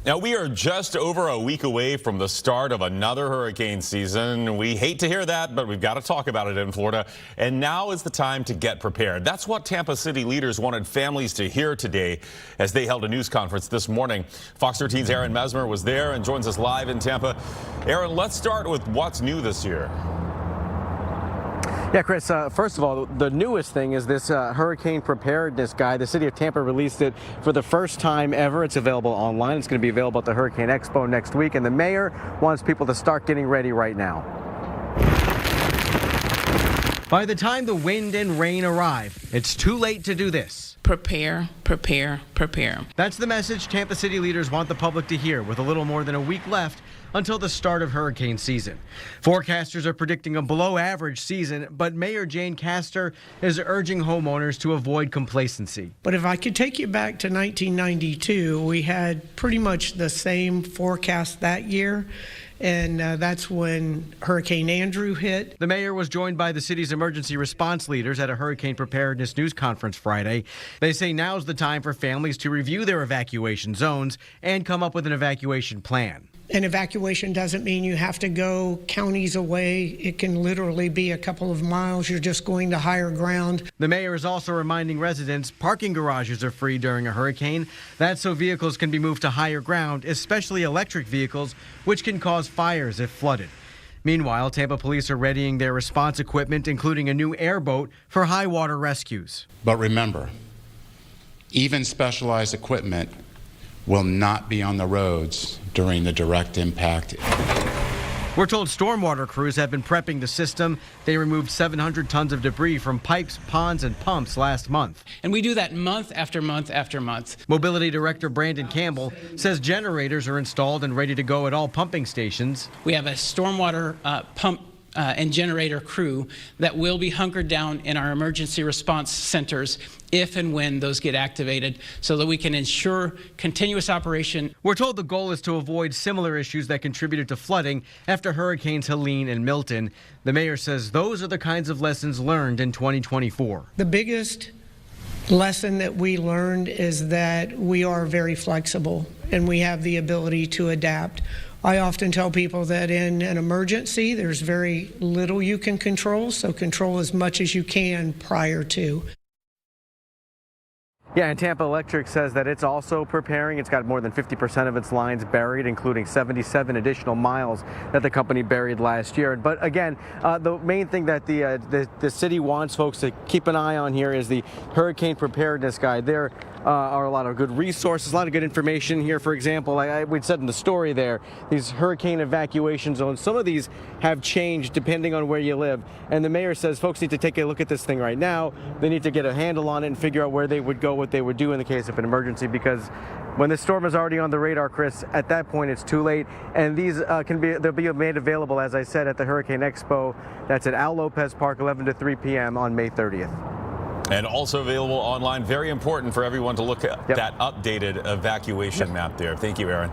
Now, we are just over a week away from the start of another hurricane season. We hate to hear that, but we've got to talk about it in Florida. And now is the time to get prepared. That's what Tampa City leaders wanted families to hear today as they held a news conference this morning. Fox 13's Aaron Mesmer was there and joins us live in Tampa. Aaron, let's start with what's new this year. Yeah, Chris, first of all, the newest thing is this hurricane preparedness guide. The city of Tampa released it for the first time ever. It's available online. It's going to be available at the Hurricane Expo next week. And the mayor wants people to start getting ready right now. By the time the wind and rain arrive, it's too late to do this. Prepare, prepare, prepare. That's the message Tampa City leaders want the public to hear with a little more than a week left until the start of hurricane season. Forecasters are predicting a below-average season, but Mayor Jane Castor is urging homeowners to avoid complacency. But if I could take you back to 1992, we had pretty much the same forecast that year, and that's when Hurricane Andrew hit. The mayor was joined by the city's emergency response leaders at a hurricane preparedness news conference Friday. They say now's the time for families to review their evacuation zones and come up with an evacuation plan. An evacuation doesn't mean you have to go counties away. It can literally be a couple of miles. You're just going to higher ground. The mayor is also reminding residents parking garages are free during a hurricane. That's so vehicles can be moved to higher ground, especially electric vehicles, which can cause fires if flooded. Meanwhile, Tampa police are readying their response equipment, including a new airboat for high water rescues. But remember, even specialized equipment will not be on the roads during the direct impact. We're told stormwater crews have been prepping the system. They removed 700 tons of debris from pipes, ponds, and pumps last month. And we do that month after month after month. Mobility Director Brandon Campbell says generators are installed and ready to go at all pumping stations. We have a stormwater pump and generator crew that will be hunkered down in our emergency response centers if and when those get activated so that we can ensure continuous operation. We're told the goal is to avoid similar issues that contributed to flooding after Hurricanes Helene and Milton. The mayor says those are the kinds of lessons learned in 2024. The biggest lesson that we learned is that we are very flexible and we have the ability to adapt. I often tell people that in an emergency, there's very little you can control, so control as much as you can prior to. Yeah, and Tampa Electric says that it's also preparing. It's got more than 50% of its lines buried, including 77 additional miles that the company buried last year. But again, the main thing that the city wants folks to keep an eye on here is the hurricane preparedness guide. There are a lot of good resources, a lot of good information here. For example, like we'd said in the story there, these hurricane evacuation zones, some of these have changed depending on where you live. And the mayor says folks need to take a look at this thing right now. They need to get a handle on it and figure out where they would go, what they would do in the case of an emergency, because when the storm is already on the radar, Chris, at that point it's too late. And these they'll be made available, as I said, at the Hurricane Expo. That's at Al Lopez Park, 11 to 3 p.m. on May 30th. And also available online. Very important for everyone to look at that updated evacuation map there. Thank you, Aaron.